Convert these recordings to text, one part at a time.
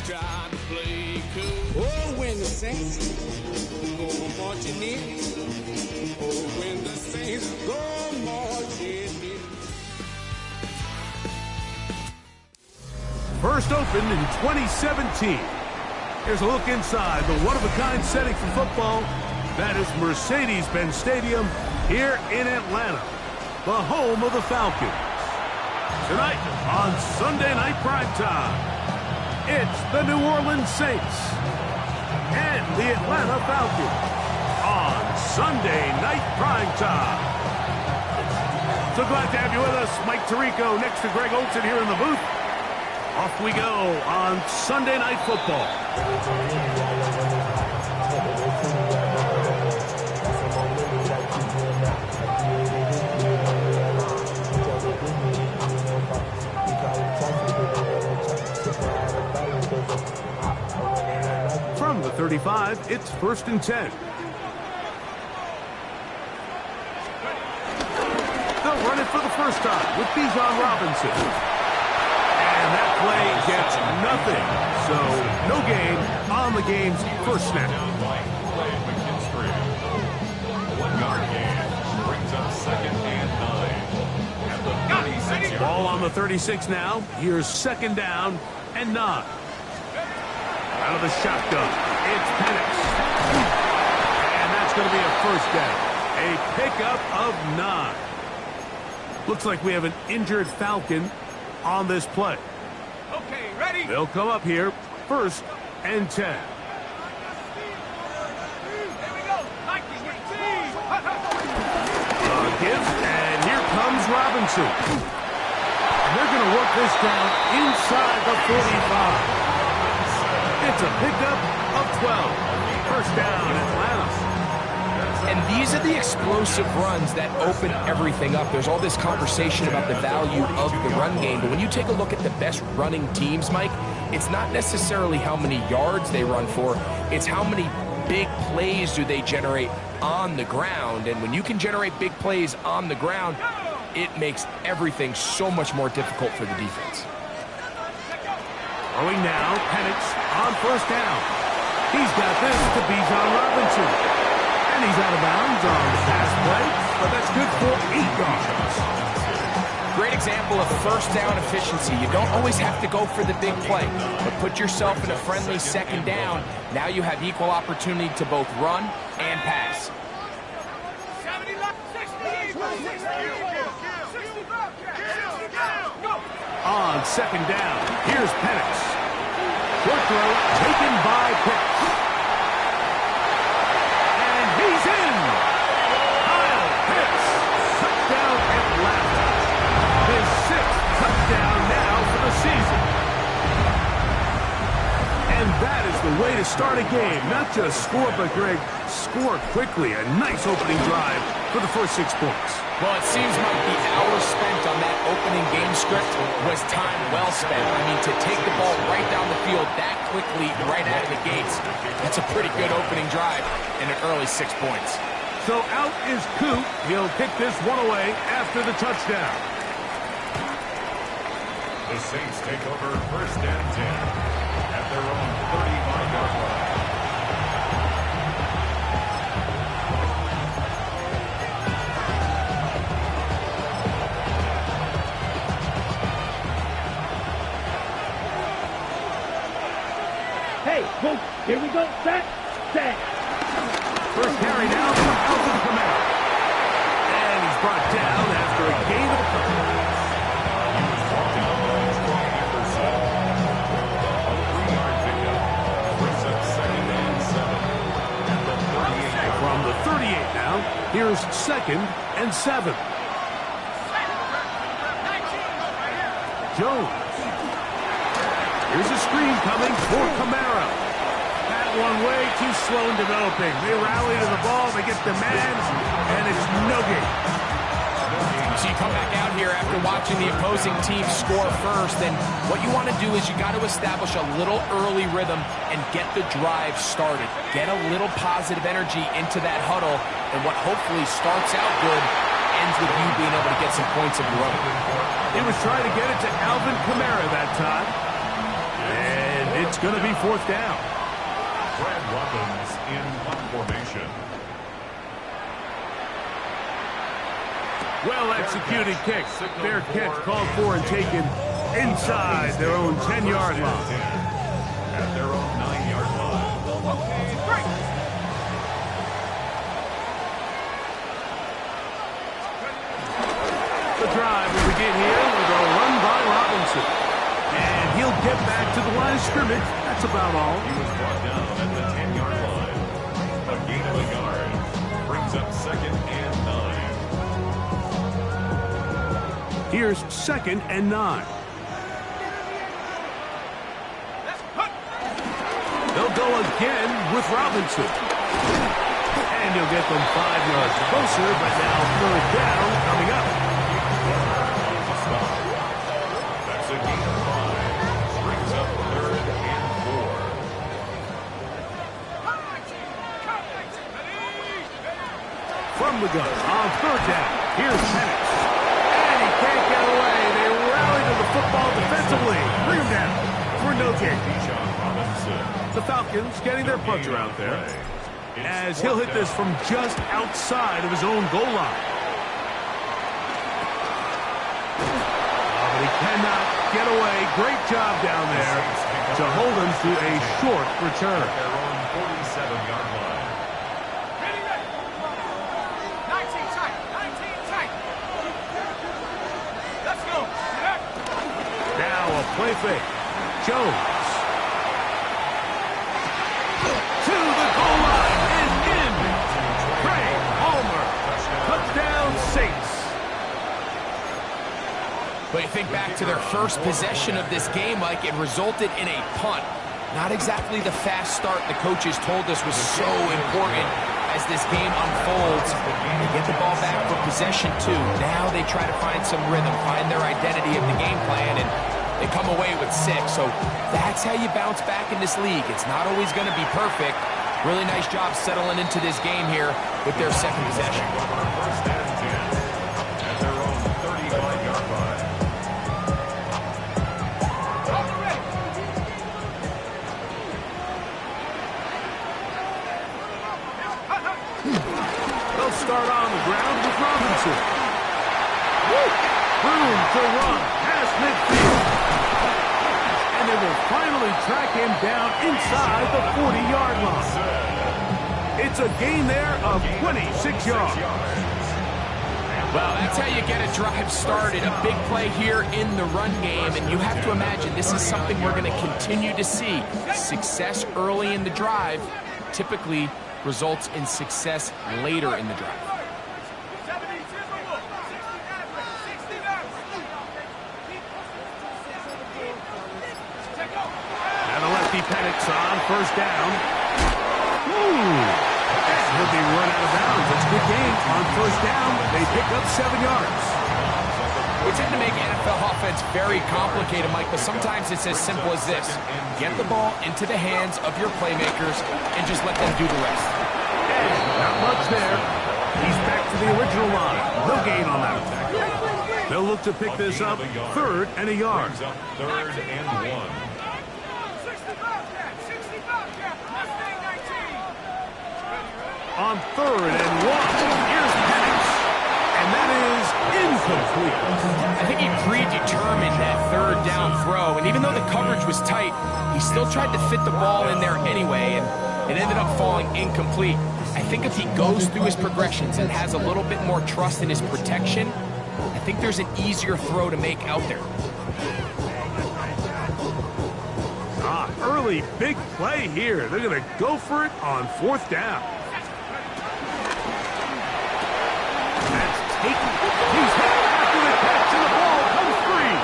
try to play cool. Oh, when the Saints go marching in. Oh, when the Saints go marching in. First opened in 2017. Here's a look inside the one-of-a-kind setting for football. That is Mercedes-Benz Stadium here in Atlanta, the home of the Falcons. Tonight on Sunday Night Primetime, it's the New Orleans Saints and the Atlanta Falcons on Sunday Night Primetime. So glad to have you with us. Mike Tirico next to Greg Olsen here in the booth. Off we go on Sunday Night Football. From the 35, it's 1st and 10. They'll run it for the first time with Bijan Robinson. And that play gets nothing. So, no gain on the game's first snap. Ball on the 36 now. Here's 2nd down and 9. Out of the shotgun, it's Penix. And that's going to be a first down. A pickup of 9. Looks like we have an injured Falcon on this play. Okay, ready? They'll come up here, 1st and 10. There we go. Gibbs, and here comes Robinson. They're going to work this down inside the 45. It's a pickup of 12. First down, Atlanta. And these are the explosive runs that open everything up. There's all this conversation about the value of the run game, but when you take a look at the best running teams, Mike, it's not necessarily how many yards they run for, it's how many big plays do they generate on the ground. And when you can generate big plays on the ground, it makes everything so much more difficult for the defense. Throwing now, Penix on 1st down. He's got this to Bijan Robinson. And he's out of bounds on the pass play, but that's good for 8 yards. Great example of first down efficiency. You don't always have to go for the big play, but put yourself in a friendly 2nd down. Now you have equal opportunity to both run and pass. On 2nd down, here's Penix. Short throw taken by Pitts. And he's in! Kyle Pitts, touchdown Atlanta. His 6th touchdown now for the season. And that is the way to start a game. Not just score, but Greg, score quickly. A nice opening drive for the first 6 points. Well, it seems like the hours spent on that opening game script was time well spent. I mean, to take the ball right down the field that quickly, right out of the gates, that's a pretty good opening drive and an early 6 points. So out is Coop. He'll kick this one away after the touchdown. The Saints take over 1st and 10 at their own 35-yard line. Hey, Coop, here we go. Set. First carry down for Alvin Kamara. And he's brought down after a gain of a couple. From the 38 now, here's 2nd and 7. Jones. Here's a screen coming for Kamara. That one way too slow in developing. They rally to the ball, they get the man, and it's no gain. So you come back out here after watching the opposing team score first, and what you want to do is you got to establish a little early rhythm and get the drive started. Get a little positive energy into that huddle, and what hopefully starts out good ends with you being able to get some points of your own. He was trying to get it to Alvin Kamara that time. And It's going to be fourth down. Brad Robbins in punt formation. Well-executed kick. Fair catch called for and taken inside their own 10-yard line. At their own 9-yard line. Okay, great. The drive will begin here with a run by Robinson. And he'll get back to the line of scrimmage. That's about all. He was brought down at the 10-yard line. A gain of a yard brings up 2nd and 9. Here's 2nd and 9. They'll go again with Robinson. And he'll get them 5 yards closer, but now third down coming up. That's a gain of 5. Brings up 3rd and 4. From the gun on third down. Here's Penix. And he can't get away. They rally to the football defensively. Bring him down for no gain. The Falcons getting their punter out there as he'll hit this from just outside of his own goal line. But he cannot get away. Great job down there to hold him to a short return. Their own 47-yard line. Ready, ready. 19 tight. 19 tight. Let's go. Now a play fake. Jones. To the goal line and in. Craig Palmer. Touchdown Saints. But you think back to their first possession of this game, Mike, it resulted in a punt. Not exactly the fast start the coaches told us was so important as this game unfolds. They get the ball back for possession 2. Now they try to find some rhythm, find their identity of the game plan, and they come away with 6. So that's how you bounce back in this league. It's not always going to be perfect. Really nice job settling into this game here with their second possession. First and 10 at their own 35-yard line. They'll start on the ground with Robinson. Room to run past midfield. And they will finally track him down inside the 40-yard line. It's a gain there of 26 yards. Well, that's how you get a drive started. A big play here in the run game, and you have to imagine this is something we're going to continue to see. Success early in the drive typically results in success later in the drive. Penix on first down. He'll be run out of bounds. It's a good game. On first down, they pick up 7 yards. We tend to make NFL offense very complicated, Mike, but sometimes it's as simple as this. Get the ball into the hands of your playmakers and just let them do the rest. And not much there. He's back to the original line. No gain on that. They'll look to pick this up 3rd and a yard. 3rd and 1. On 3rd and 1, here's Penix, and that is incomplete. I think he predetermined that 3rd down throw, and even though the coverage was tight, he still tried to fit the ball in there anyway, and it ended up falling incomplete. I think if he goes through his progressions and has a little bit more trust in his protection, I think there's an easier throw to make out there. Early big play here. They're going to go for it on 4th down. That's taken. He's hit after the catch, and the ball comes free.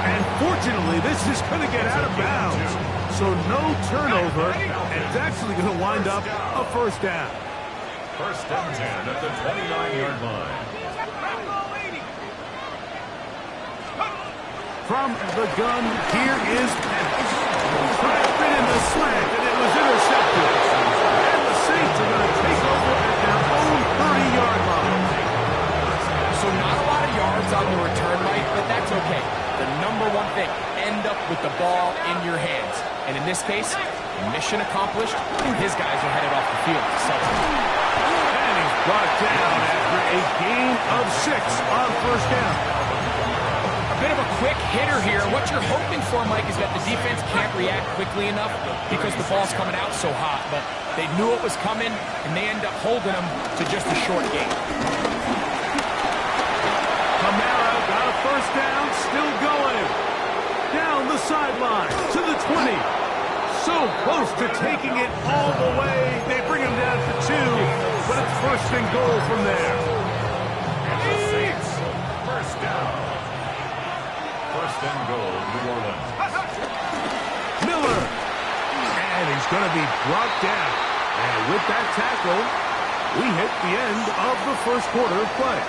And fortunately, this is going to get out of bounds. So no turnover, and it's actually going to wind up a first down. First and 10 at the 29-yard line. From the gun, here is Penix. Trapped it in the slant, and it was intercepted. And the Saints are going to take over at their own 30-yard line. So not a lot of yards on the return, Mike, but that's okay. The number number one thing. End up with the ball in your hands. And in this case, mission accomplished, and his guys are headed off the field to celebrate. And he's brought down after a gain of 6 on first down. A bit of a quick hitter here. What you're hoping for, Mike, is that the defense can't react quickly enough because the ball's coming out so hot. But they knew it was coming, and they end up holding them to just a short gain. Kamara got a first down, still going. Down the sideline to the 20. So close to taking it all the way. They bring him down to 2, but it's first and goal from there. And the Saints, first down. First and goal, New Orleans. Miller. And he's going to be brought down. And with that tackle, we hit the end of the first quarter of play.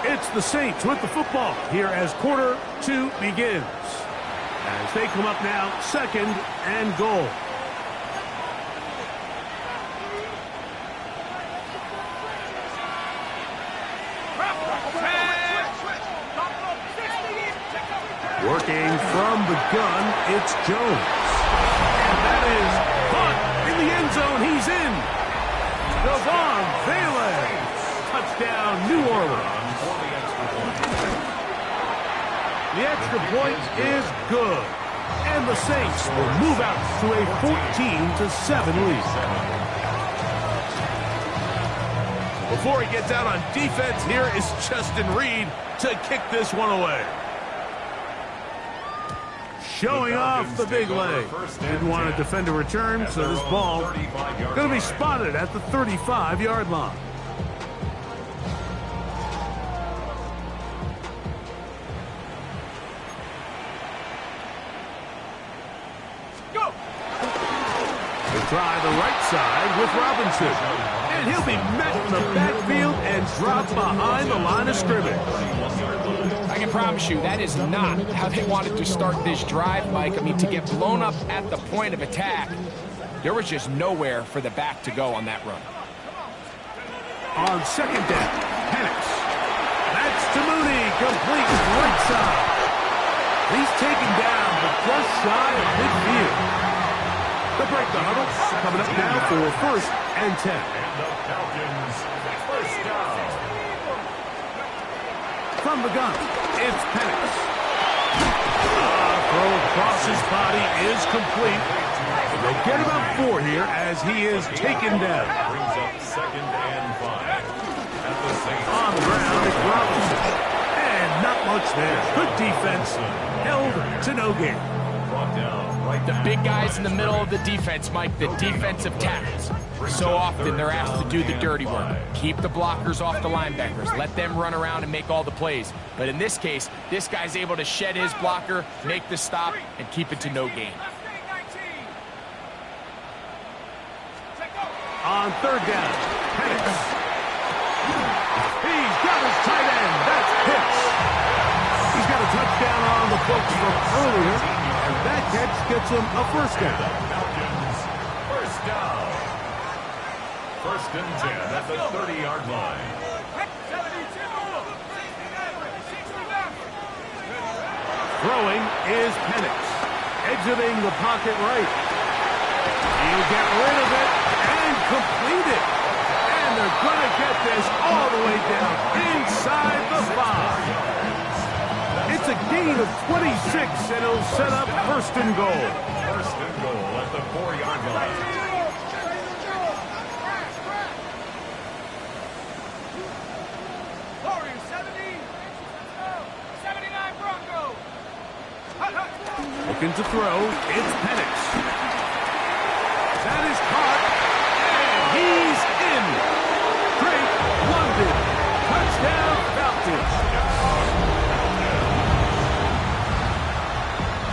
It's the Saints with the football here as quarter 2 begins. As they come up now, second and goal. Working from the gun, it's Jones. And that is caught in the end zone. He's in. Devon Vele. Touchdown, New Orleans. The extra point is good. And the Saints will move out to a 14-7 lead. Before he gets out on defense, here is Justin Reed to kick this one away. Showing off the big leg. Didn't want to defend a return, so this ball going to be spotted at the 35-yard line. Try the right side with Robinson. And he'll be met in the backfield and dropped behind the line of scrimmage. I can promise you that is not how they wanted to start this drive, Mike. I mean, to get blown up at the point of attack, there was just nowhere for the back to go on that run. On second down, Penix. That's to Mooney, complete right side. He's taken down, but just shy of midfield. They'll break the huddle. Coming up now for first and 10. And the Falcons, first down. From the gun, it's Penix. Throw across his body is complete. They'll get about 4 here as he is taken down. Brings up second and 5. At the Saints. On the ground, it's Robinson. And not much there. Good defense. Held to no gain. Brought down. The big guys in the middle of the defense, Mike, the defensive tackles. So often they're asked to do the dirty work. Keep the blockers off the linebackers. Let them run around and make all the plays. But in this case, this guy's able to shed his blocker, make the stop, and keep it to no gain. On third down, Penix. He's got his tight end. That's Pitts. He's got a touchdown on the books from earlier. And that catch gets him a first down. Falcons, first down. First and 10 at the 30-yard line. Throwing is Penix. Exiting the pocket right. He'll get rid of it and complete it. And they're going to get this all the way down inside the 5. It's a gain of 26, and it'll set up first and goal. First and goal at the 4-yard line. Looking to throw, it's Penix. That is caught, and he's in. Drake London, touchdown Falcons.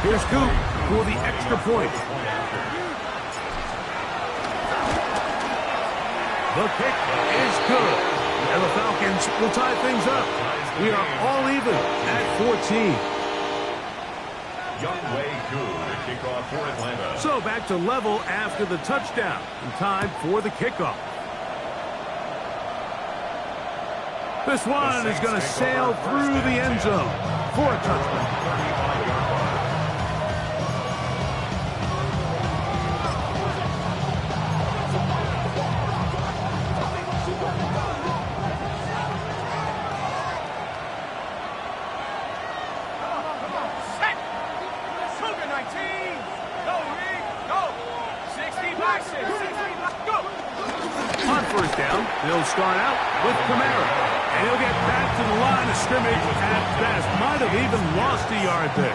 Here's Coop for the extra point. The kick is good. And the Falcons will tie things up. We are all even at 14. Young Wei Koo to kick off for Atlanta. So back to level after the touchdown. And time for the kickoff. This one is going to sail through the end zone for a touchdown. 35-yard line. Set. Cougar 19. Go, Reed. Go. 60 back, 60 back. Go. On first down, they'll start out with Camara. And he'll get back to the line of scrimmage at best. Might have even lost a yard there.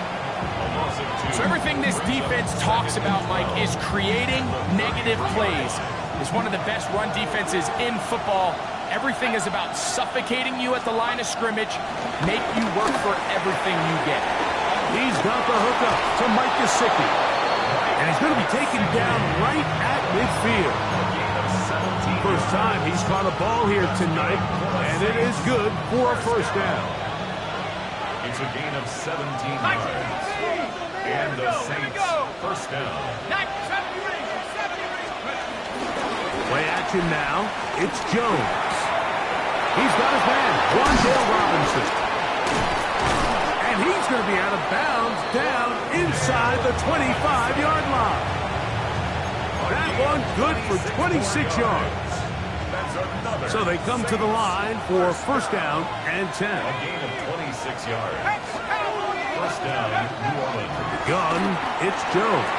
So everything this defense talks about, Mike, is creating negative plays. It's one of the best run defenses in football. Everything is about suffocating you at the line of scrimmage, make you work for everything you get. He's got the hookup to Mike Gesicki. And he's going to be taken down right at midfield. First time he's caught a ball here tonight, and it is good for a first down. It's a gain of 17 yards. And the Saints first down. Play action now. It's Jones. He's got his man, Wandale Robinson. And he's going to be out of bounds down inside the 25-yard line. That one good for 26 yards. So they come to the line for first down and 10. A gain of 26 yards. First down, New Orleans. Gun, it's Jones.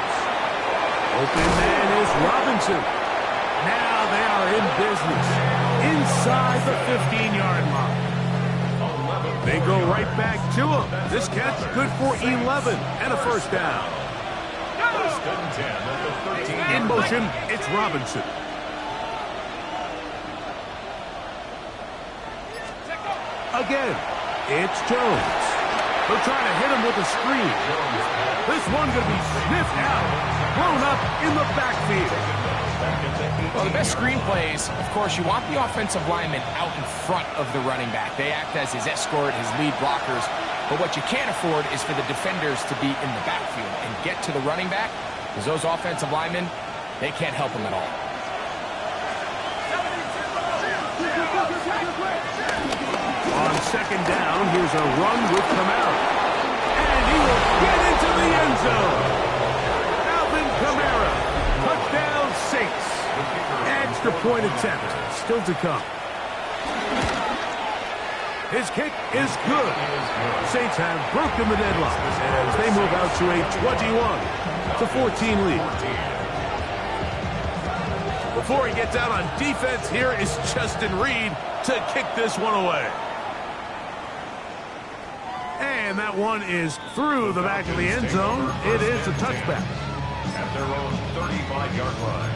Open man is Robinson. Now they are in business inside the 15-yard line. They go right back to him. This catch good for 11 and a first down. First and 10 at the 13. In motion, it's Robinson. Again, it's Jones. They're trying to hit him with a screen. This one going to be sniffed out, blown up in the backfield. Well, the best screen plays, of course, you want the offensive lineman out in front of the running back. They act as his escort, his lead blockers. But what you can't afford is for the defenders to be in the backfield and get to the running back, because those offensive linemen, they can't help him at all. On second down, here's a run with Camara. And he will get into the end zone. Alvin Kamara, touchdown Saints. Extra point attempt, still to come. His kick is good. Saints have broken the deadlock as they move out to a 21-14 lead. Before he gets out on defense, here is Justin Reed to kick this one away. And that one is through the back of the end zone. It is a touchback. At their own 35-yard line.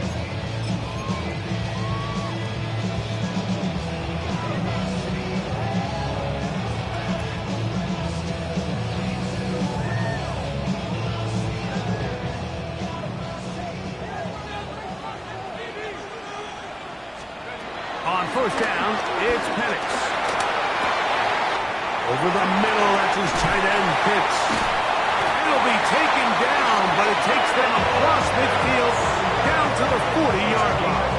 On first down, it's Penix. Over the middle, that's his tight end Pitts. It'll be taken down, but it takes them across midfield down to the 40-yard line.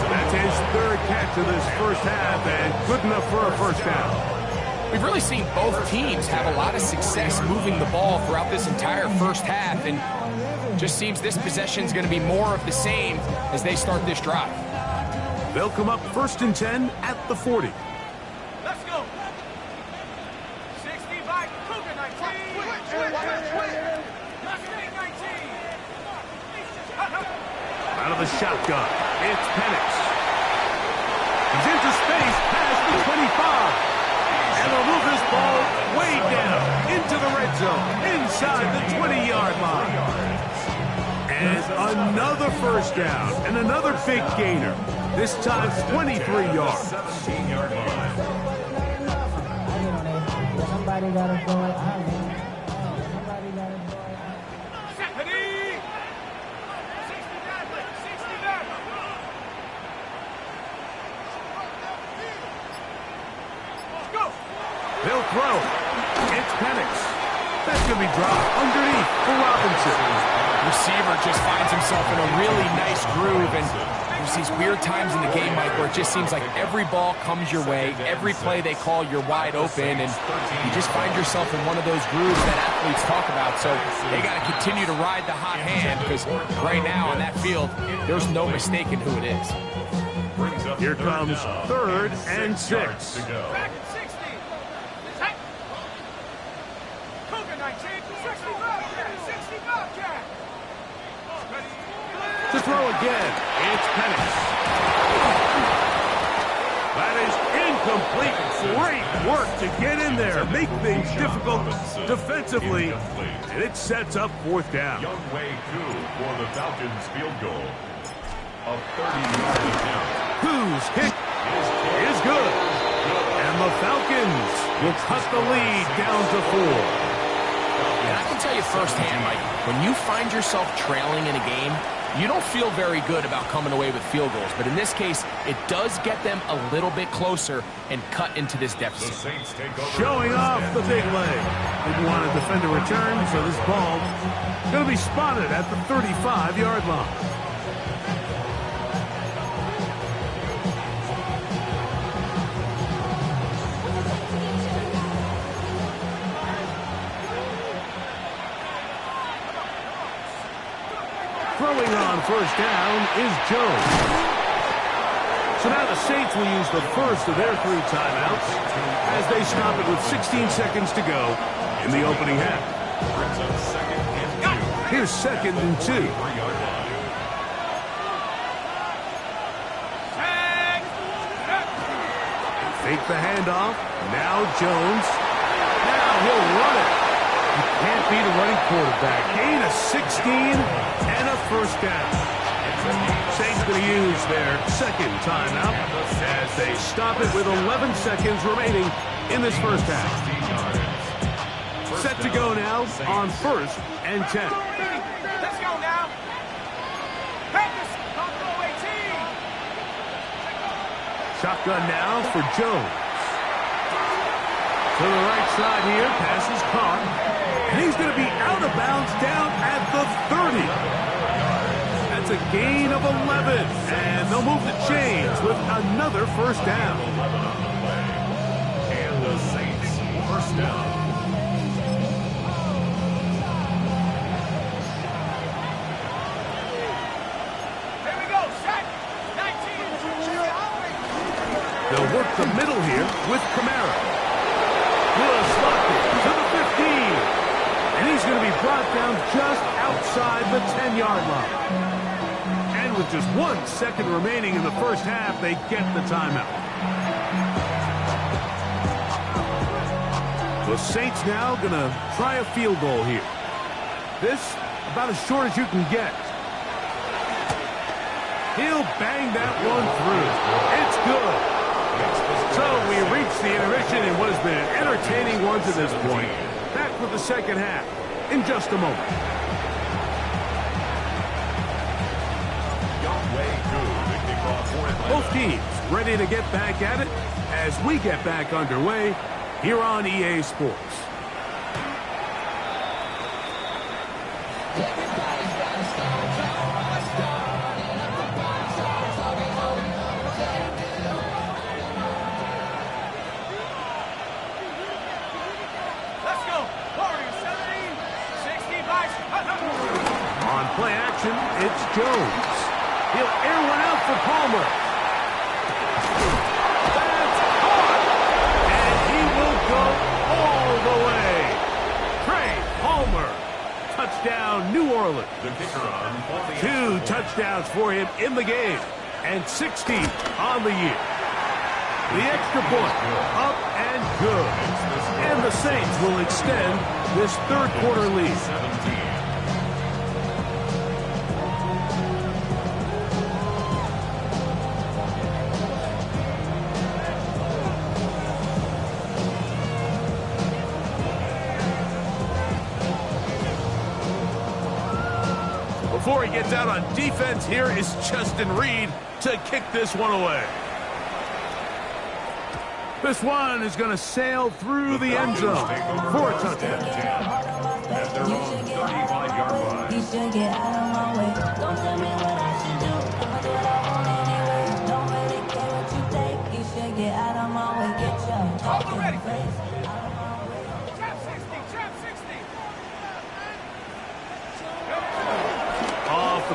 That's his third catch of this first half, and good enough for a first down. We've really seen both teams have a lot of success moving the ball throughout this entire first half, and just seems this possession is going to be more of the same as they start this drive. They'll come up first and 10 at the 40. Let's go. 60 back. Cougar 19. Mustang 19. Out of the shotgun, it's Penix. He's into space past the 25. And they'll move this ball way down into the red zone, inside the 20-yard line. And another first down, and another big gainer. This time 23 yards. 17-yard line. Somebody got to go. Stephanie. 60 back. 60 back. Go. They'll throw. It's Penix. That's going to be dropped underneath for Robinson. Receiver just finds himself in a really nice groove, and There's these weird times in the game, Mike, where it just seems like every ball comes your way, every play they call, you're wide open, and you just find yourself in one of those grooves that athletes talk about. So they got to continue to ride the hot hand, because right now on that field, there's no mistaking who it is. Here comes 3rd and 6. Back at 60. Set. Cougar 19. 60 Bobcat. 60 Bobcat. To throw again, it's Penix. That is incomplete. Great work to get in there, make things difficult defensively, and it sets up 4th down. Young Wei Koo for the Falcons field goal. A 30-yard attempt. Whose kick is good. And the Falcons will cut the lead down to 4. And I can tell you firsthand, Mike, when you find yourself trailing in a game, you don't feel very good about coming away with field goals. But in this case, it does get them a little bit closer and cut into this deficit. Showing off the big leg. Didn't want to defend a return, so this ball going to be spotted at the 35-yard line. Throwing on 1st down is Jones. So now the Saints will use the first of their 3 timeouts as they stop it with 16 seconds to go in the opening half. Here's 2nd and 2. Fake the handoff. Now Jones. Now he'll run it. You can't beat a running quarterback. Gain of 16 and a 1st down. Saints going to use their 2nd timeout as they stop it with 11 seconds remaining in this 1st half. Set to go now on 1st and 10. Let's go now. Practice. Buffalo 18. Shotgun now for Jones. To the right side here, pass is caught. And he's going to be out of bounds down at the 30. That's a gain of 11. And they'll move the chains with another 1st down. And the Saints 1st down. Here we go. Set. 19. They'll work the middle here with Kamara. Will slot it to the 15. And he's going to be brought down just outside the 10-yard line. And with just 1 second remaining in the 1st half, they get the timeout. The Saints now going to try a field goal here. This about as short as you can get. He'll bang that one through. It's good. So we reach the intermission in what has been an entertaining one to this point. Back with the 2nd half in just a moment. Both teams ready to get back at it as we get back underway here on EA Sports. Play action, it's Jones. He'll air one out for Palmer. That's caught! And he will go all the way. Trey Palmer. Touchdown, New Orleans. 2 touchdowns for him in the game. And 60 on the year. The extra point, up and good. And the Saints will extend this 3rd quarter lead. Before he gets out on defense, here is Justin Reed to kick this one away. This one is going to sail through the end zone for a touchdown. At their own 35-yard line. You should get out of my way. Don't tell me what I should do.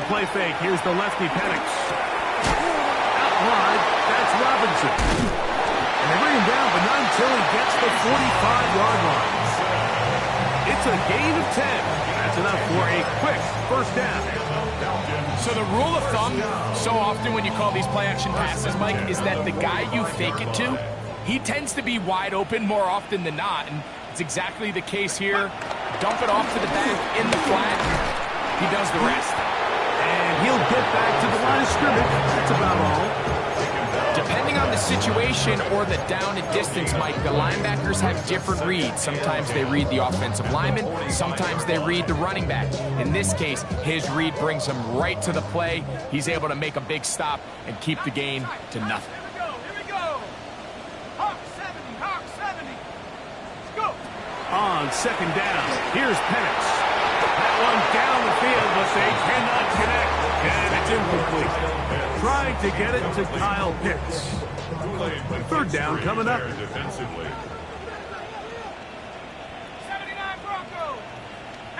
the play fake. Here's the lefty Penix. Out wide, that's Robinson. And they bring him down, but not until he gets the 45-yard line. It's a gain of 10. That's enough for a quick first down. So the rule of thumb, so often when you call these play-action passes, Mike, is that the guy you fake it to, he tends to be wide open more often than not, and it's exactly the case here. Dump it off to the back in the flat. He does the rest. And he'll get back to the line of scrimmage. That's about all. Depending on the situation or the down and distance, Mike, the linebackers have different reads. Sometimes they read the offensive lineman. Sometimes they read the running back. In this case, his read brings him right to the play. He's able to make a big stop and keep the gain to nothing. Here we go. Hawk 70, Hawk 70. Let's go. On second down, here's Penix. That one down the field, but they cannot connect. And it's incomplete. Trying to get it to Kyle Pitts. Third down coming up. 79 Broncos.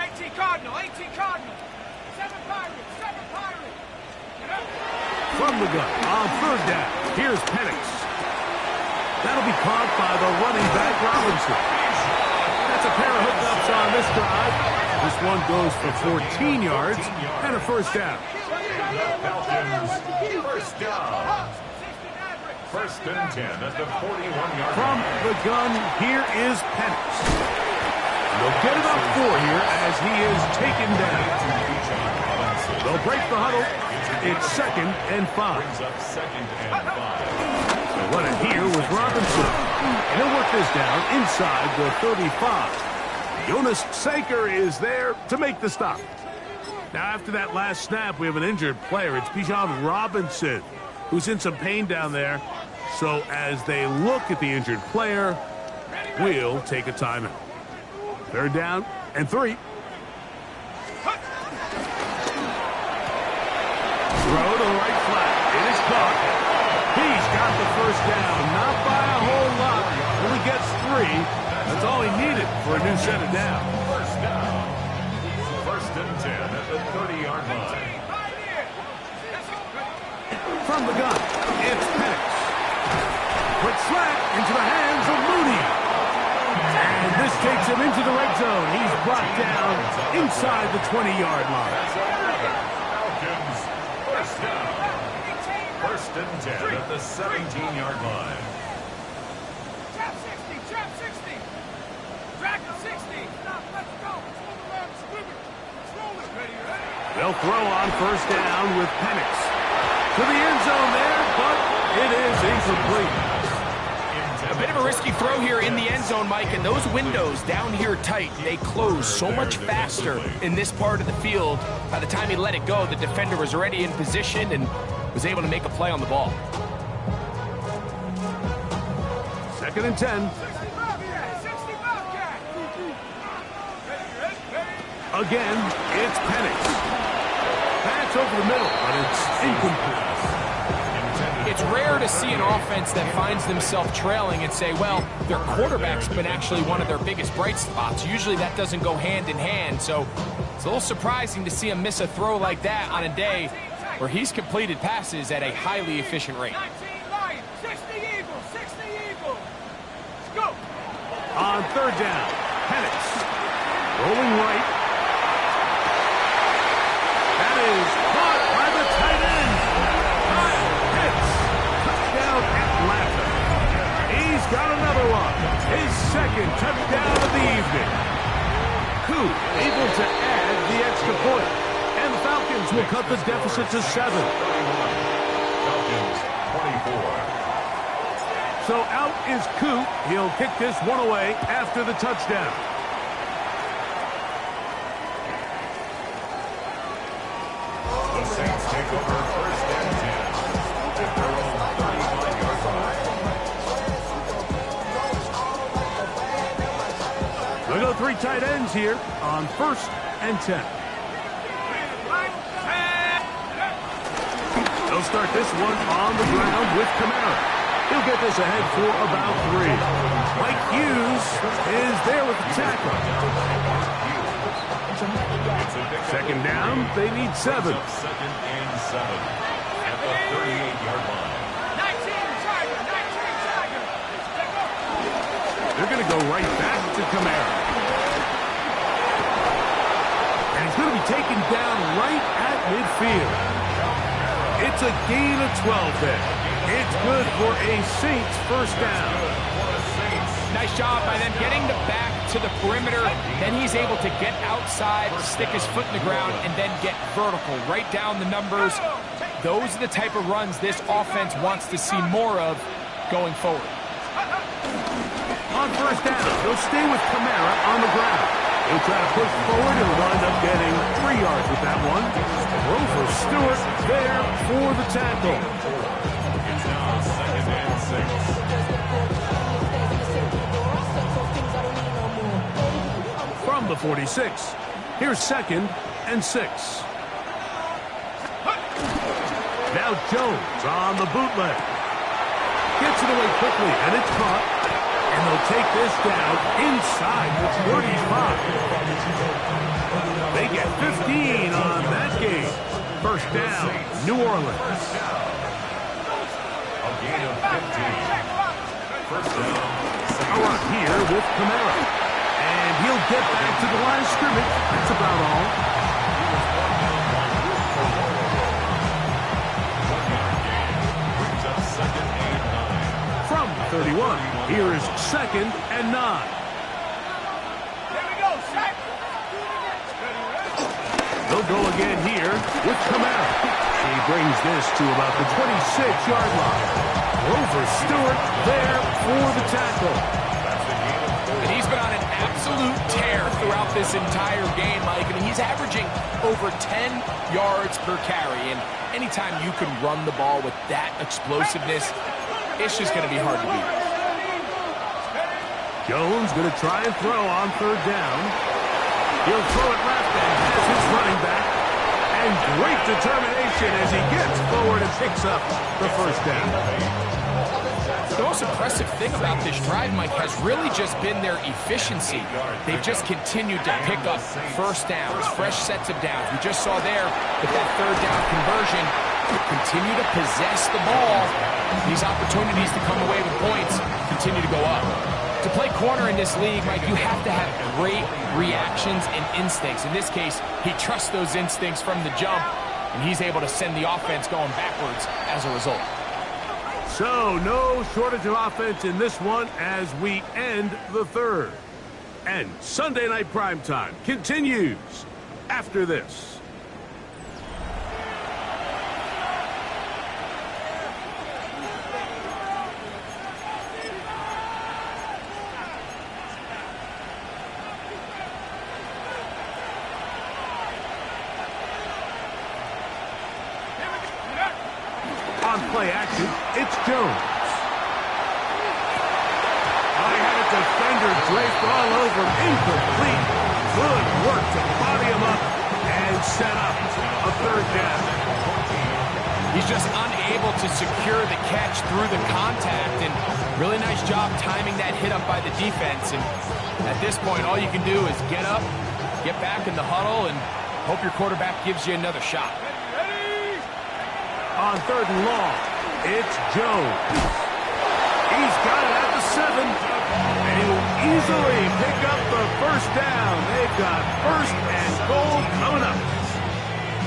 18 Cardinal, 18 Cardinal. 7 Pirates, 7 Pirates. Get up. From the gun, on third down, here's Penix. That'll be caught by the running back Robinson. That's a pair of hookups on this drive. This one goes for 14 yards and a first down. Falcons, first down. First and 10 at the 41-yard From line. the gun, here is Penix. They'll get it up 4 here as he is taken down. They'll break the huddle. It's second and 5. Brings up second and 5. They run it here with Robinson. And he'll work this down inside the 35. Jonas Saker is there to make the stop. Now, after that last snap, we have an injured player. It's Bijan Robinson, who's in some pain down there. So as they look at the injured player, we'll take a timeout. Third down and 3. Throw to the right flat. It is caught. He's got the first down. Not by a whole lot. Only gets 3. That's all he needed for a new set of down. First down. First and 10 at the 30-yard line. From the gun, it's Penix. Quick slant into the hands of Mooney. And this takes him into the red zone. He's brought down inside the 20-yard line. Falcons, first down. First and 10 at the 17-yard line. Trap 60, trap 60. Dragon 60. Stop, let's go. Slow the line, squibber. Slow it. Ready, ready. They'll throw on first down with Penix. To the end zone there, but it is incomplete. A bit of a risky throw here in the end zone, Mike, and those windows down here tight, they close so much faster in this part of the field. By the time he let it go, the defender was already in position and was able to make a play on the ball. Second and 10. 65, yeah, 65, cat. Ready. Again, it's Penix. Pass over the middle, but it's incomplete. It's rare to see an offense that finds themselves trailing and say, well, their quarterback's been actually one of their biggest bright spots. Usually that doesn't go hand in hand, so it's a little surprising to see him miss a throw like that on a day where he's completed passes at a highly efficient rate. 19 Lions, 60 Eagles, 60 Eagles. Let's go. On third down, Penix. Rolling right. That is caught by the tight end. Kyle Pitts. Touchdown Atlanta. He's got another one. His second touchdown of the evening. Koo able to add the extra point. And the Falcons will cut the deficit to 7. Falcons, 24. So out is Koo. He'll kick this one away after the touchdown. The Saints take over first and 10 at their own 35-yard line. We'll go 3 tight ends here on first and 10. They'll start this one on the ground with Kamara. He'll get this ahead for about 3. Mike Hughes is there with the tackle. Second down, they need 7. Second and 7 at the 38-yard line. 19 Tiger, 19 Tiger. They're going to go right back to Kamara. And he's going to be taken down right at midfield. It's a gain of 12 there. It's good for a Saints first down. Nice job by them getting the back to the perimeter. Then he's able to get outside, stick his foot in the ground, and then get vertical. Right down the numbers. Those are the type of runs this offense wants to see more of going forward. On first down, they'll stay with Kamara on the ground. He'll try to push forward and wind up getting 3 yards with that one. Rover Stewart there for the tackle. It's now second and 6. From the 46, here's second and 6. Now Jones on the bootleg. Gets it away quickly, and it's caught. And they'll take this down inside the 35. They get 15 on that game. First down, New Orleans. A gain of 15. First down. A run here with Kamara. And he'll get back to the line of scrimmage. That's about all. Brings up second and 9. From 31, here is second and 9. Here we go, Shaq. They'll go again here with Kamara. He brings this to about the 26-yard line. Rover Stewart there for the tackle. And he's been on an absolute tear throughout this entire game, Mike. I mean, he's averaging over 10 yards per carry. And anytime you can run the ball with that explosiveness, it's just going to be hard to beat. Jones going to try and throw on third down. He'll throw it left and has his running back. And great determination as he gets forward and picks up the first down. The most impressive thing about this drive, Mike, has really just been their efficiency. They've just continued to pick up first downs, fresh sets of downs. We just saw there with that third down conversion, continue to possess the ball. These opportunities to come away with points continue to go up. To play corner in this league, Mike, you have to have great reactions and instincts. In this case, he trusts those instincts from the jump, and he's able to send the offense going backwards as a result. So, no shortage of offense in this one as we end the third. And Sunday Night Primetime continues after this. On play action, it's Jones. I had a defender draped all over him, incomplete. Good work to body him up and set up a third down. He's just unable to secure the catch through the contact, and really nice job timing that hit up by the defense. And at this point, all you can do is get up, get back in the huddle, and hope your quarterback gives you another shot. On third and long, it's Jones. He's got it at the 7. And he will easily pick up the first down. They've got first and goal coming up.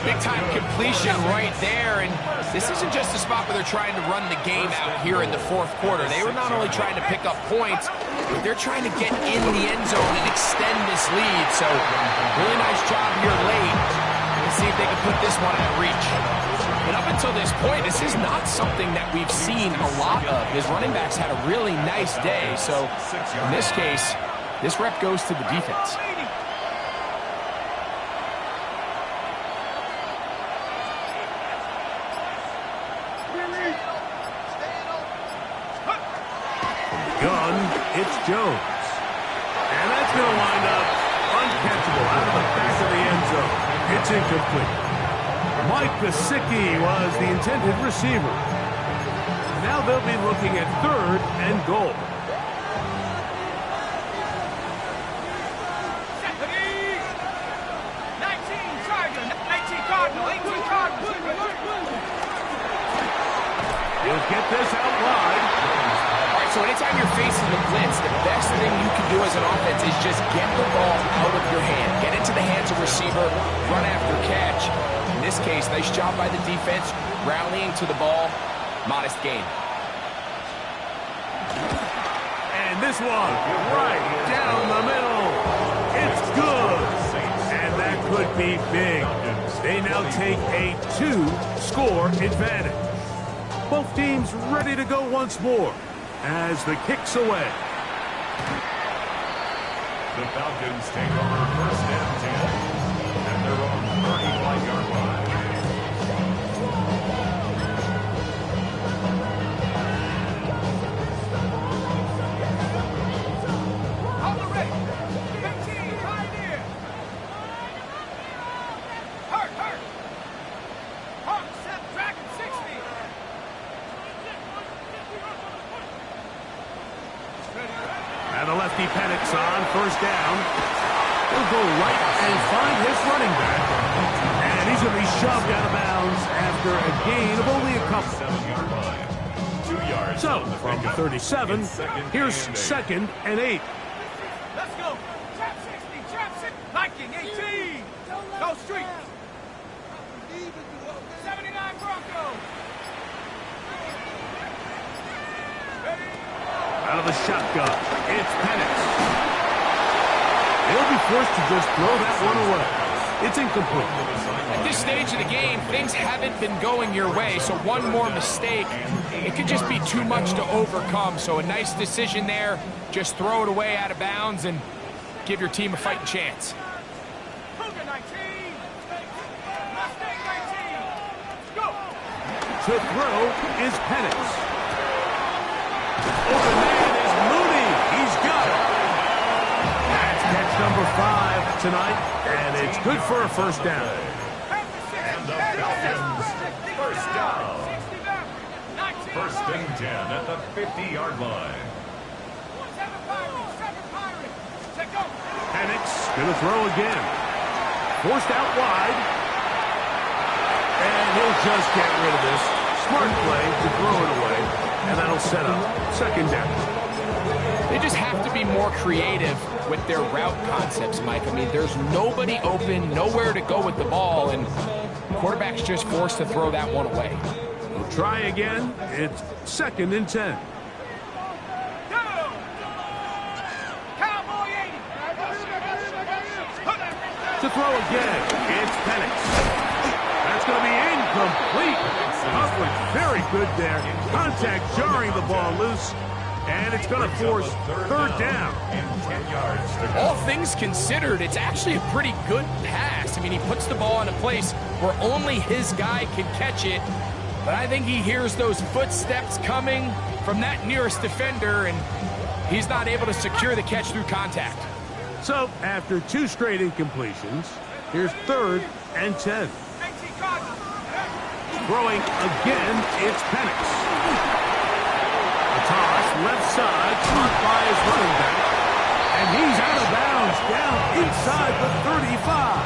Big-time completion right there, and this isn't just a spot where they're trying to run the game out here in the fourth quarter. They were not only trying to pick up points, but they're trying to get in the end zone and extend this lead. So, really nice job here late. Let's see if they can put this one out of reach. And up until this point, this is not something that we've seen a lot of. His running backs had a really nice day. So, in this case, this rep goes to the defense. Gun, it's Jones. And that's going to wind up uncatchable out of the back of the end zone. It's incomplete. Mike Gesicki was the intended receiver. Now they'll be looking at third and goal. So anytime you're facing the blitz, the best thing you can do as an offense is just get the ball out of your hand. Get into the hands of receiver, run after catch. In this case, nice job by the defense, rallying to the ball. Modest gain. And this one, right down the middle. It's good. And that could be big. They now take a 2-score advantage. Both teams ready to go once more as the kick's away. The Falcons take over first and 10 at their own 35-yard line. On the ready. 15, right here. Hurt. Hawk, set, Dragon, 60. And the lefty Penix on first down. He'll go right and find his running back. And he's going to be shoved out of bounds after a gain of only a couple. 7-yard line. 2 yards. So, from 37, here's second and 8. Let's go. Trap 60. Viking, 18. Go street. 79 Broncos. Out of the shotgun, it's Penix. He'll be forced to just throw that one away. It's incomplete. At this stage of the game, things haven't been going your way, so one more mistake, it could just be too much to overcome. So a nice decision there. Just throw it away out of bounds and give your team a fighting chance. Cougar 19. Mustang 19. Go. To throw is Penix. Open man is Mooney. He's got it. That's catch number 5 tonight, and it's good for a first down. And the Falcons, first down. First and 10 at the 50-yard line. Penix going to throw again. Forced out wide. And he'll just get rid of this. Smart play to throw it away. And that'll set up second down. They just have to be more creative with their route concepts, Mike. I mean, there's nobody open, nowhere to go with the ball, and the quarterback's just forced to throw that one away. We'll try again. It's second and 10. To throw again, it's Penix. That's going to be incomplete. Coverage very good there. Contact jarring the ball loose. And it's going to force third down. And 10 yards to go. All things considered, it's actually a pretty good pass. I mean, he puts the ball in a place where only his guy can catch it. But I think he hears those footsteps coming from that nearest defender, and he's not able to secure the catch through contact. So, after 2 straight incompletions, here's third and 10. Throwing again, it's Penix. The toss, left side, caught by his running back. And he's out of bounds, down inside the 35.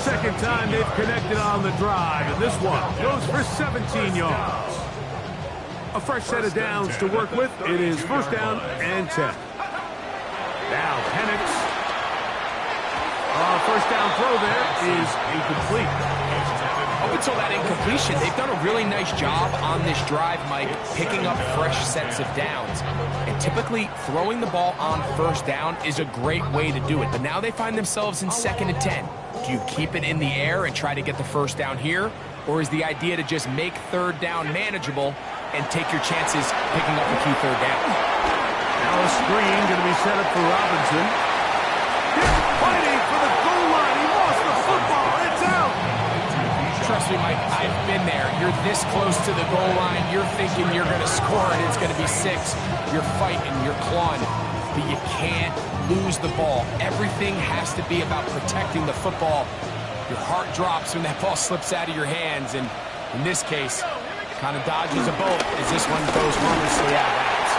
Second time they've connected on the drive, and this one goes for 17 yards. A fresh set of downs to work with. It is first down and 10. Now Penix. First down throw there is incomplete. Up until that incompletion, they've done a really nice job on this drive, Mike, picking up fresh sets of downs. And typically, throwing the ball on first down is a great way to do it. But now they find themselves in second and 10. Do you keep it in the air and try to get the first down here? Or is the idea to just make third down manageable and take your chances picking up a key third down? Now a screen going to be set up for Robinson. They're fighting for the goal line. He lost the football. It's out. Trust me, Mike, I've been there. You're this close to the goal line. You're thinking you're going to score and it's going to be 6. You're fighting, you're clawing, but you can't lose the ball. Everything has to be about protecting the football. Your heart drops when that ball slips out of your hands, and in this case, kind of dodges a bullet as this one goes harmlessly out of bounds.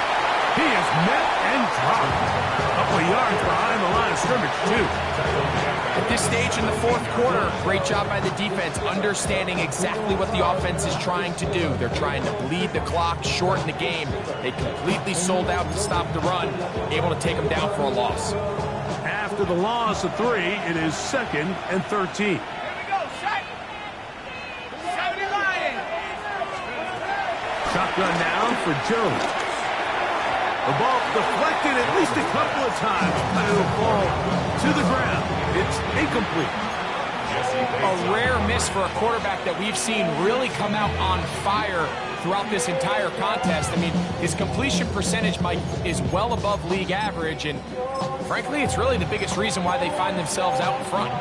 He is met and dropped. A couple of yards behind the line of scrimmage, too. At this this stage in the fourth quarter, great job by the defense, understanding exactly what the offense is trying to do. They're trying to bleed the clock, shorten the game. They completely sold out to stop the run, able to take them down for a loss. After the loss of 3, it is 2nd and 13. Shotgun now for Jones. The ball deflected at least a couple of times, but it'll fall to the ground. It's incomplete. A rare miss for a quarterback that we've seen really come out on fire throughout this entire contest. I mean, his completion percentage, Mike, is well above league average, and frankly, it's really the biggest reason why they find themselves out in front.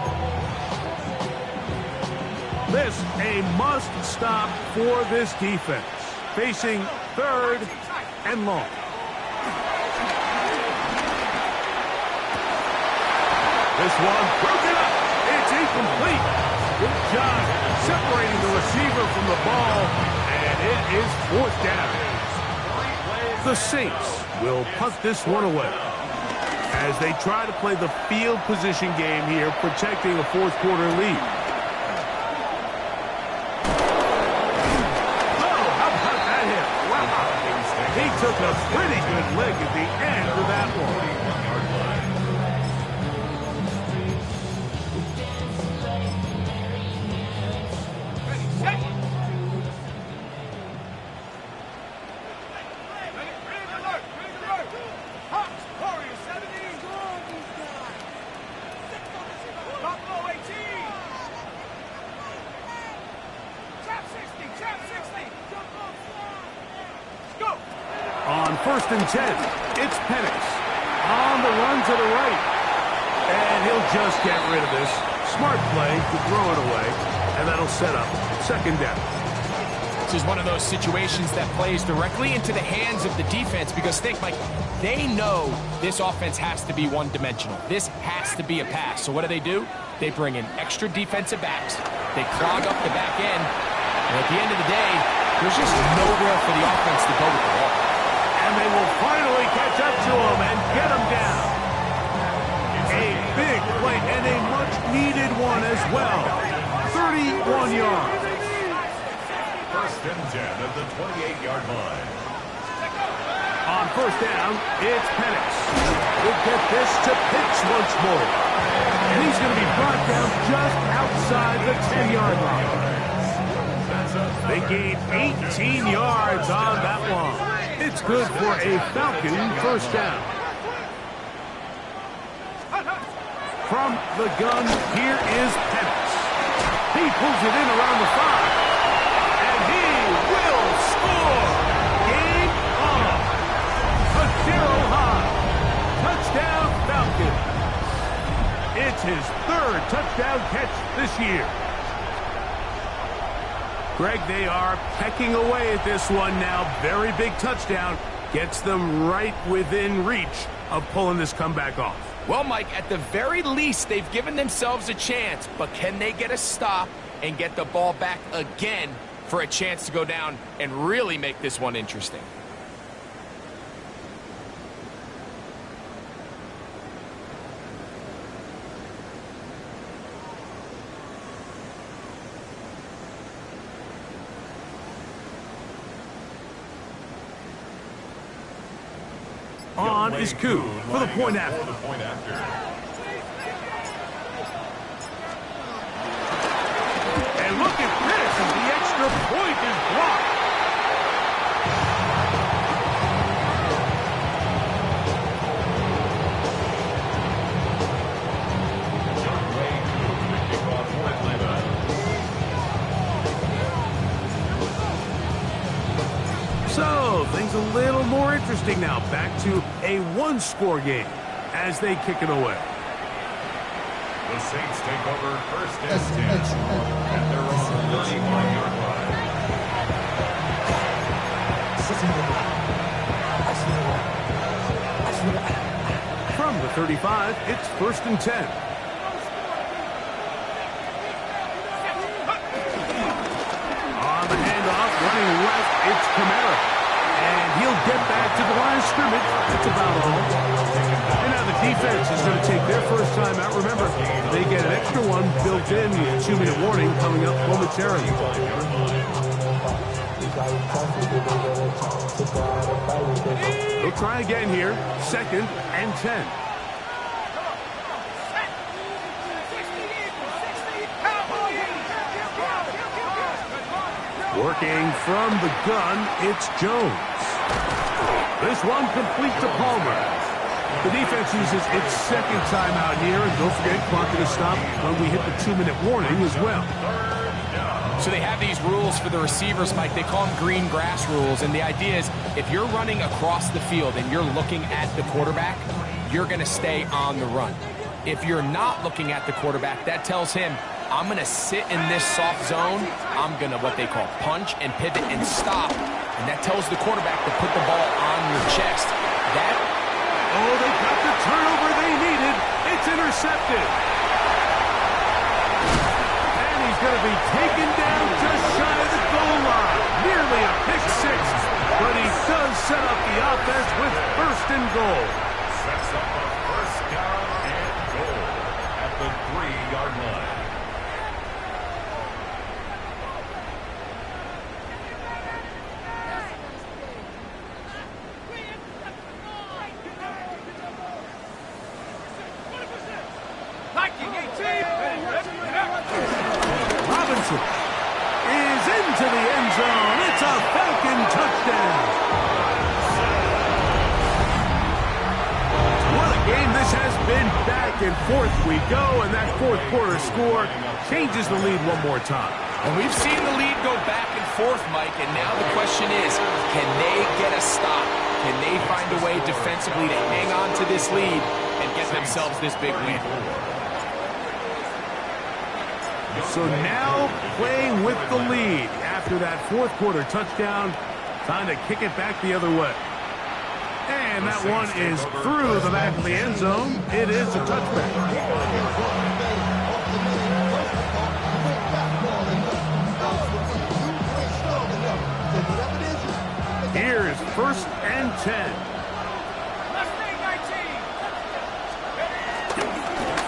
This a must stop for this defense. Facing 3rd and long. This one broken up. It's incomplete. Good job separating the receiver from the ball, and it is 4th down. The Saints will punt this one away as they try to play the field position game here, protecting a fourth quarter lead. He took a pretty good lick at the end of that one. On 1st and 10, it's Penix on the run to the right. And he'll just get rid of this. Smart play to throw it away, and that'll set up 2nd down. This is one of those situations that plays directly into the hands of the defense because, think, Mike, they know this offense has to be one-dimensional. This has to be a pass. So what do? They bring in extra defensive backs. They clog up the back end. And at the end of the day, there's just nowhere for the offense to go with the ball. And they will finally catch up to him and get him down. A big play and a much-needed one as well. 31 yards. 1st and 10 at the 28-yard line. On 1st down, it's Penix. We'll get this to Pitts once more. And he's going to be brought down just outside the 10-yard line. They gain 18 yards on that one. It's good for a Falcon 1st down. From the gun, here is Penix. He pulls it in around the 5. And he will score. Game on. A Darryl High. Touchdown Falcons. It's his 3rd touchdown catch this year. Greg, they are pecking away at this one now. Very big touchdown. Gets them right within reach of pulling this comeback off. Well, Mike, at the very least, they've given themselves a chance. But can they get a stop and get the ball back again for a chance to go down and really make this one interesting? On is Koo for the point after. And look at this as the extra point is blocked. So, things a little more interesting now. Back to a one-score game as they kick it away. The Saints take over 1st and 10 at their own 31-yard line. From the 35, it's 1st and 10. On the handoff, running left, it's Kamara. And he'll get back to the line of scrimmage. That's about all. And now the defense is going to take their first time out. Remember, they get an extra one built in, the 2-minute warning coming up momentarily. They'll try again here, 2nd and 10. Working from the gun, it's Jones. This one complete to Palmer. The defense uses its 2nd timeout here, and don't forget, clock going to stop when we hit the 2-minute warning as well. So they have these rules for the receivers, Mike. They call them green grass rules, and the idea is if you're running across the field and you're looking at the quarterback, you're going to stay on the run. If you're not looking at the quarterback, that tells him, I'm going to sit in this soft zone. I'm going to what they call punch and pivot and stop. And that tells the quarterback to put the ball on your chest. Oh, they got the turnover they needed. It's intercepted. And he's going to be taken down just shy of the goal line. Nearly a pick six. But he does set up the offense with 1st and goal. Sets up a 1st down and goal at the 3-yard line. Robinson is into the end zone. It's a Falcon touchdown. What a game this has been. Back and forth we go, and that 4th quarter score changes the lead one more time. And we've seen the lead go back and forth, Mike, and now the question is, can they get a stop? Can they find a way defensively to hang on to this lead and get themselves this big win? So now playing with the lead after that 4th quarter touchdown, time to kick it back the other way. And that one is through the back of the end zone. It is a touchback. Here is 1st and 10.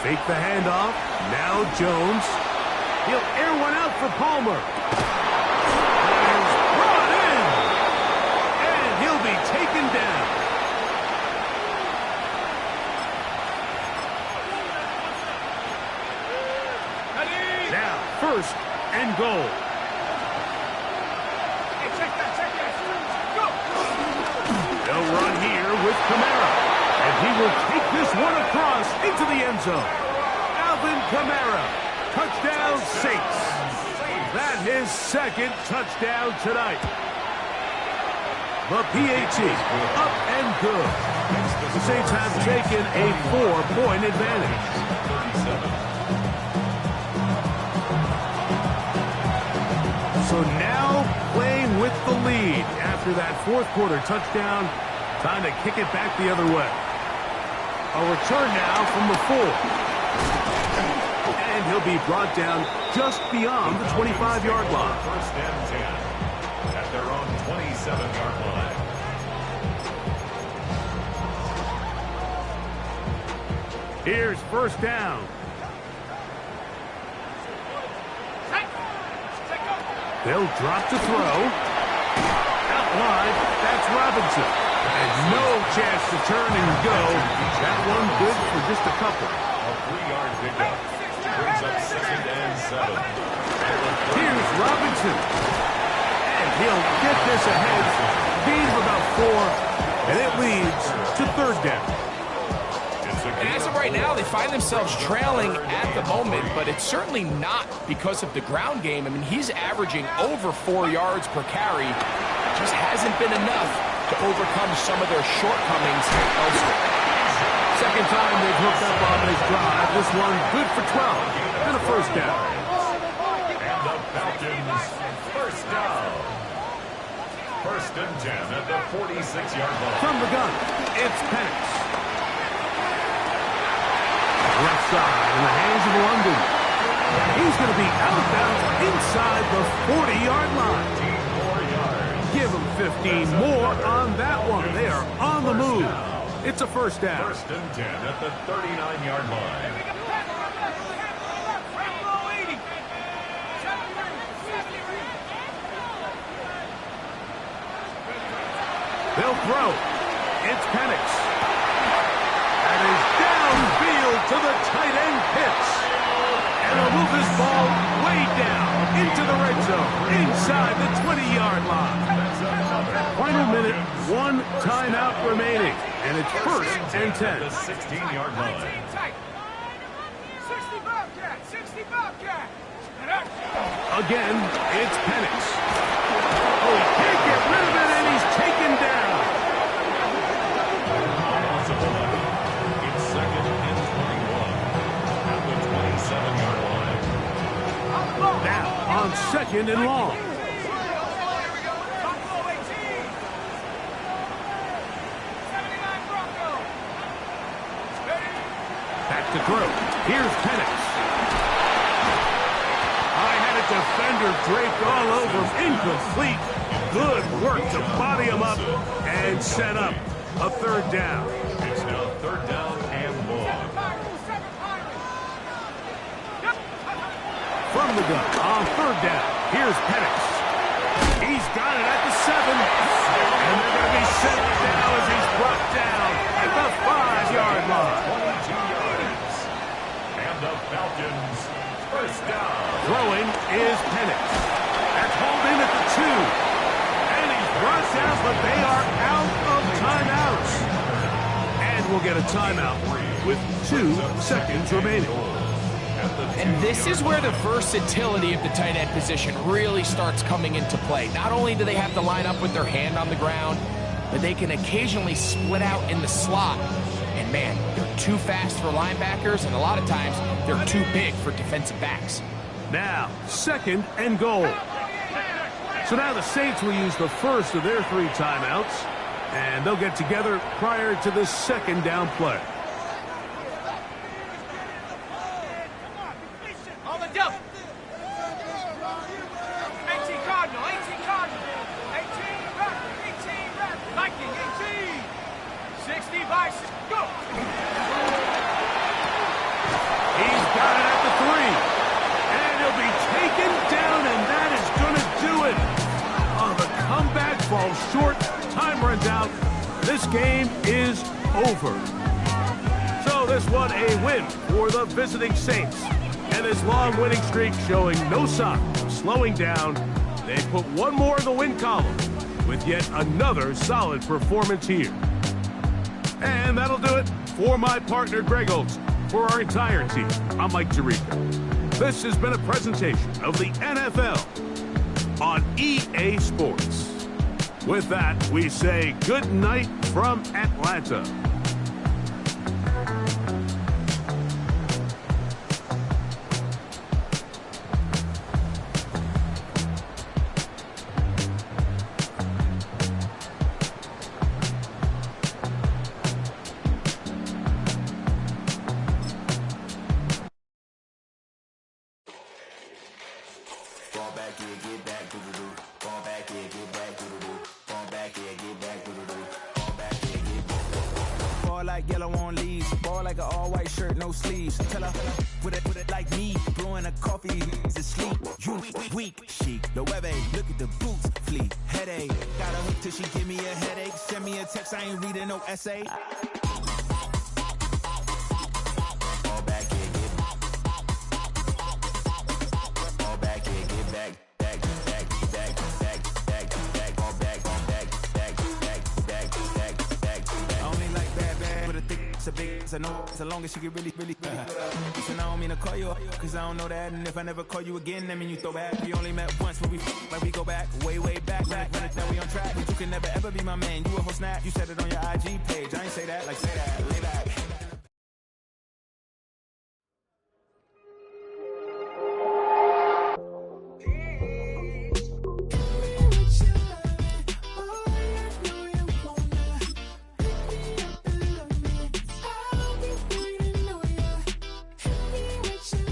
Fake the handoff. Now Jones. He'll air one out for Palmer. He's brought in. And he'll be taken down. Now, 1st and goal. They'll run here with Kamara. And he will take this one across into the end zone. Alvin Kamara. Touchdown, Saints. That his 2nd touchdown tonight. The PAT up and good. The Saints have taken a 4-point advantage. So now playing with the lead after that 4th quarter touchdown. Time to kick it back the other way. A return now from the 4. And he'll be brought down just beyond the 25-yard line. 1st and 10 at their own 27-yard line. Here's 1st down. They'll drop to throw. Out wide, that's Robinson. And no chance to turn and go. That one good for just a couple. A 3-yard pickup. Brings up 2nd and 7. Here's Robinson. And he'll get this ahead. Gain of about 4. And it leads to 3rd down. And as of right now, they find themselves trailing at the moment, but it's certainly not because of the ground game. I mean, he's averaging over 4 yards per carry. Just hasn't been enough to overcome some of their shortcomings elsewhere. 2nd time they've hooked up on this drive. This one good for 12 and a 1st down. And the Falcons 1st down. 1st and 10 at the 46-yard line. From the gun, it's Penix. Left side in the hands of London. He's going to be out of bounds inside the 40-yard line. 15 more yards. Give him 15 more on that one. They are on the move. It's a first down. First and 10 at the 39-yard line. They'll throw. It's Penix. And is downfield to the tight end Pitts. And they'll move this ball way down into the red zone, inside the 20-yard line. Final minute, one timeout remaining. And it's first and 10. The 16-yard line. 60 Bobcat, 60 Bobcat. Again, it's Penix. Oh, he can't get rid of it, and he's taken down. It's second and 21 at the 27-yard line. Now on second and long. Back to throw. Here's Penix. I had a defender draped all over him. Incomplete. Good work to body him up and set up a third down. It's now third down and long. From the gun on third down. Here's Penix. He's got it at the 7. And they're going to be set up now as he's brought down at the 5-yard line. 22 yards. And the Falcons first down. Throwing is Penix. That's hauled in at the 2. And he's brought down, but they are out of timeouts. And we'll get a timeout with 2 seconds remaining. And this is where the versatility of the tight end position really starts coming into play. Not only do they have to line up with their hand on the ground, but they can occasionally split out in the slot. And man, they're too fast for linebackers, and a lot of times they're too big for defensive backs. Now, second and goal. So now the Saints will use the first of their 3 timeouts, and they'll get together prior to the second down play. On the double. 18 Cardinal, 18 Cardinal. 18 Raptor, 18 Raptor. Viking, 18. 60 Vice, go. He's got it at the 3. And he'll be taken down, and that is going to do it. Oh, the comeback falls short. Time runs out. This game is over. So this one a win for the visiting Saints. And his long winning streak showing no sign of slowing down. They put one more in the win column with yet another solid performance here. And that'll do it for my partner, Greg Olson. For our entire team, I'm Mike Tirico. This has been a presentation of the NFL on EA Sports. With that, we say good night from Atlanta. Like yellow on leaves, ball like an all-white shirt, no sleeves. Tell her, put it like me, blowing a coffee, he's asleep. You weak, chic, the web look at the boots, fleet, headache. Got a hook till she give me a headache. Send me a text, I ain't reading no essay. Fall back here, get back. I know so long as she get really Listen, I don't mean to call you cause I don't know that. And if I never call you again, that mean you throw back. We only met once, but we go back, way back. Now we on track, but you can never ever be my man. You a whole snap, you said it on your IG page. I ain't say that, like say that, lay back.